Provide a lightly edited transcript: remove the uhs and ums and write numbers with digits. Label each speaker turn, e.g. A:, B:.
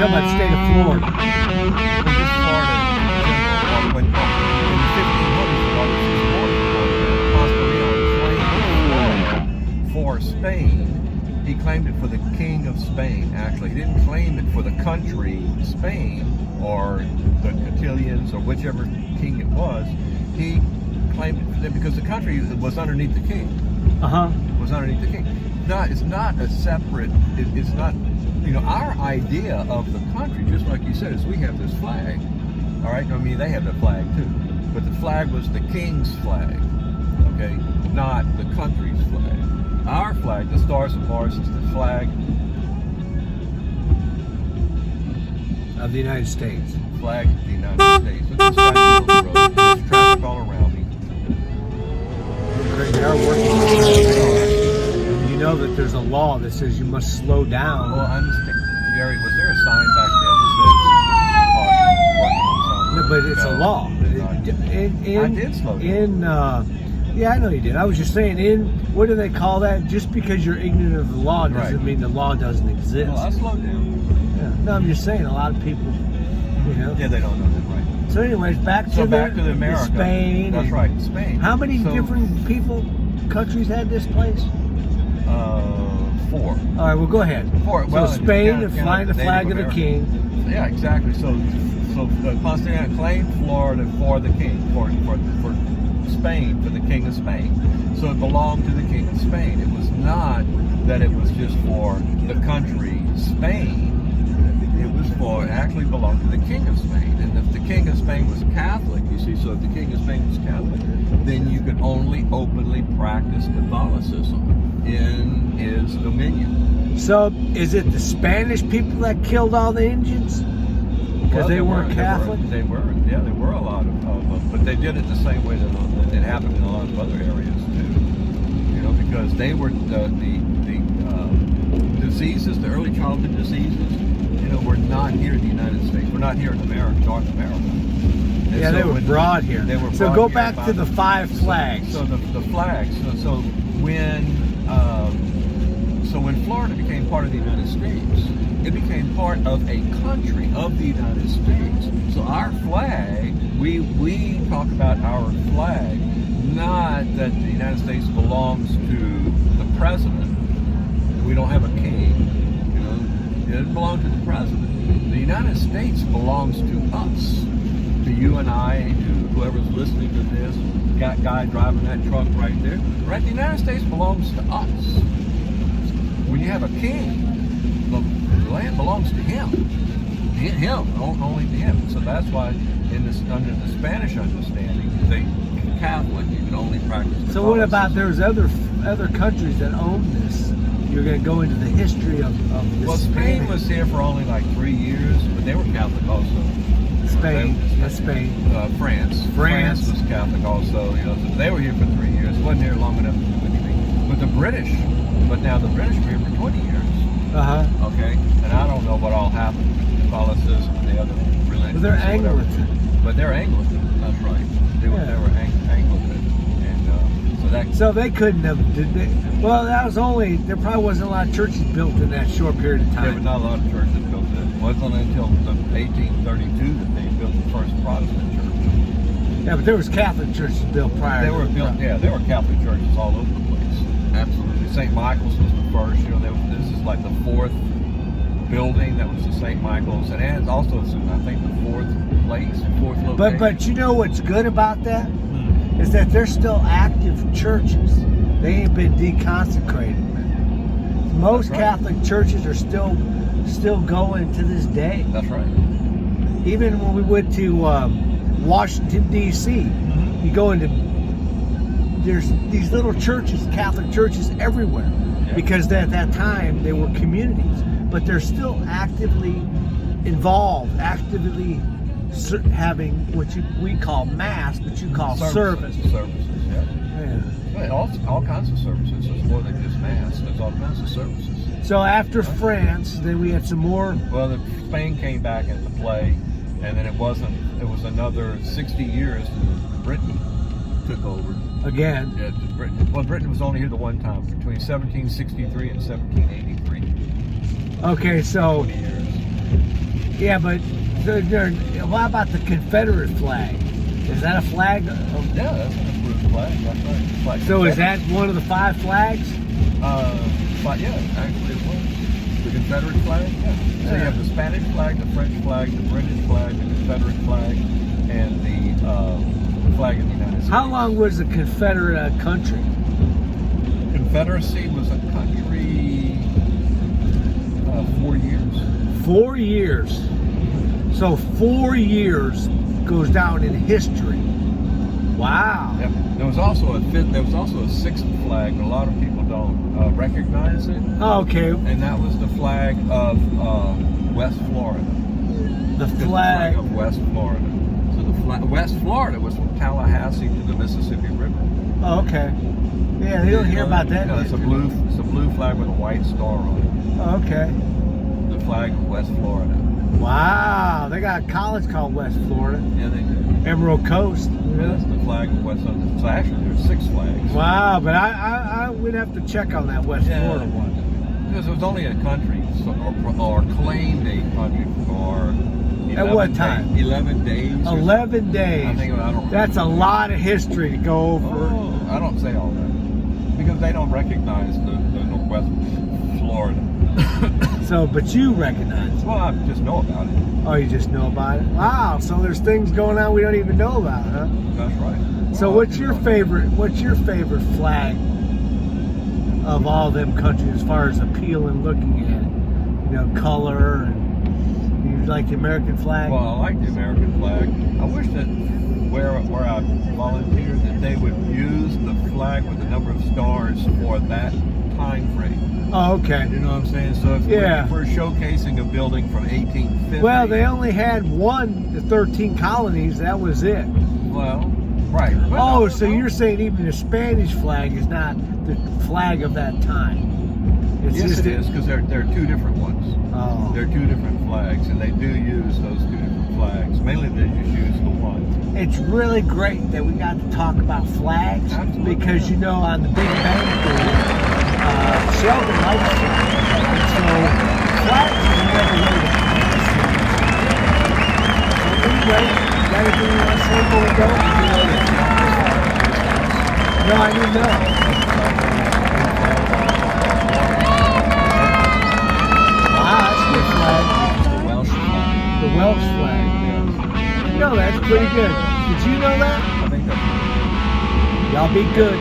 A: talking about the state of Florida.
B: Well, just Florida in general. When in the 1500s, Augustus claimed for Spain. He claimed it for the king of Spain. Actually, he didn't claim it for the country Spain or the Castilians or whichever king it was. He claimed it for them because the country was underneath the king. Was underneath the king. It's not a separate. It's not. Our idea of the country, just like you said, is we have this flag. All right. I mean, they have the flag too, but the flag was the king's flag. Okay, not the country's flag. Our flag, the Stars and Bars, is the flag
A: Of the United States.
B: Flag of the United States. Look at this guy's road. There's traffic all around me.
A: They are working. You know that there's a law that says you must slow down.
B: Well, I understand. Gary, was there a sign back there that says caution, working on something?
A: No, but it's a law.
B: I did slow down.
A: Yeah, I know you did. I was just saying, what do they call that? Just because you're ignorant of the law doesn't mean the law doesn't exist.
B: Well, I slowed down.
A: Yeah. No, I'm just saying, a lot of people,
B: Yeah, they don't know that, right?
A: So anyways, back to
B: America.
A: Spain.
B: That's right, Spain.
A: How many different countries had this place?
B: 4.
A: All right, well, go ahead.
B: 4.
A: So Spain, flying the flag of the king.
B: Yeah, exactly. So Constantine claimed Florida for the king, for Spain, for the king of Spain. So it belonged to the king of Spain. It was not that it was just for the country Spain. It was actually belonged to the king of Spain. And if the king of Spain was Catholic, you see, so if the king of Spain was Catholic, then you could only openly practice Catholicism in his dominion.
A: So is it the Spanish people that killed all the Indians? Because they weren't Catholic?
B: They were a lot of but they did it the same way that it happened in a lot of other areas too. Because they were the diseases, the early childhood diseases, were not here in the United States. We're not here in America, North America. And
A: yeah, they were brought here.
B: They were
A: so go back to the 5 flags.
B: So the flags. So when Florida became part of the United States, it became part of a country of the United States. So our flag, we talk about our flag, not that the United States belongs to the president. We don't have a king. It doesn't belong to the president. The United States belongs to us, to you and I, to whoever's listening to this. Guy driving that truck right there. Right, the United States belongs to us. When you have a king, the land belongs to him. Only to him. So that's why under the Spanish understanding, the Catholic, you can only practice.
A: So what about there's other countries that own this? You're going to go into the history of this.
B: Well, Spain was here for only like 3 years, but they were Catholic also.
A: Spain.
B: France was Catholic also. So they were here for 3 years. Wasn't here long enough to do anything. But the British were here for 20 years. Okay, and I don't know what all happened with Catholicism and the other religions.
A: Well, they're Anglican.
B: But they're Anglican. That's right. They were Anglican, and
A: so they couldn't have. Well, that was only. There probably wasn't a lot of churches built in that short period of time.
B: There were not a lot of churches built. It wasn't until 1832 that they built the first Protestant church.
A: Yeah, but there was Catholic churches built prior.
B: They were built. Yeah, there were Catholic churches all over the place. Absolutely. St. Michael's was the first. This is like the 4th building that was the St. Michael's, and it's also, I think, the 4th location.
A: But you know what's good about that is that they're still active churches. They ain't been deconsecrated. Most Catholic churches are still going to this day.
B: That's right.
A: Even when we went to Washington D.C., you go into there's these little churches, Catholic churches everywhere, because at that time they were communities, but they're still actively involved, actively having what we call mass, but you call service.
B: Services, yeah. All kinds of services. There's more than just mass. There's all kinds of services.
A: So after France, then we had some more.
B: Well, Spain came back into play, and then it was another 60 years that Britain took over.
A: Again.
B: Yeah, Britain. Well, Britain was only here the one time, between 1763 and 1783.
A: Okay, so
B: 20 years.
A: Yeah, but what about the Confederate flag? Is that a flag?
B: Yeah, that's an approved flag. That's right. Flag
A: So is that one of the 5 flags?
B: But yeah, actually it was. The Confederate flag, yeah. So you have the Spanish flag, the French flag, the British flag, the Confederate flag, and the flag of the United States.
A: How long was the Confederate a country?
B: Confederacy was a country 4 years.
A: 4 years. So 4 years goes down in history. Wow.
B: Yep. There was also a sixth flag, but a lot of people don't recognize it.
A: Okay.
B: And that was the flag of West Florida.
A: The
B: The
A: flag.
B: of West Florida. So the West Florida was from Tallahassee to the Mississippi River.
A: Oh, okay. Yeah, they don't hear about that.
B: No, it's a blue flag with a white star on it.
A: Oh, okay.
B: The flag of West Florida.
A: Wow. They got a college called West Florida.
B: Yeah, they do.
A: Emerald Coast.
B: That's the flag of West Florida. So actually, there's 6 flags.
A: Wow, but I would have to check on that West Florida one.
B: Because it was only a country, or claimed a country for 11
A: At what time?
B: 11 days.
A: 11 days.
B: I think I don't.
A: That's a lot of history to go over.
B: Oh, I don't say all that because they don't recognize the Northwest Florida.
A: So, but you recognize it.
B: Well, I just know about it.
A: Oh, you just know about it? Wow, so there's things going on we don't even know about, huh?
B: That's right.
A: So
B: Well,
A: what's your favorite flag of all them countries as far as appeal and looking at it? You know, color, and you like the American flag?
B: Well, I like the American flag. I wish that where I volunteered that they would use the flag with the number of stars for that time frame.
A: Oh, okay.
B: You know what I'm saying? So if
A: Yeah.
B: we're showcasing a building from 1850.
A: Well, they only had the 13 colonies, that was it.
B: Well, right. Well,
A: Oh,
B: no,
A: so
B: no.
A: you're saying even the Spanish flag is not the flag of that time? It's
B: Yes,
A: just
B: it is, because there are 2 different ones.
A: Oh.
B: There are 2 different flags, and they do use those 2 different flags. Mainly they just use the one.
A: It's really great that we got to talk about flags.
B: Absolutely.
A: Because, you know, on the Big Bang Theory, Sheldon likes flags. And so flags is another way to pronounce things. So anyway, got anything you want to say before we go? No, I didn't know. Wow, that's a good flag.
B: The Welsh flag.
A: The Welsh flag.
B: Yes.
A: No, that's pretty good. Did you know that?
B: I think that's
A: Y'all be good.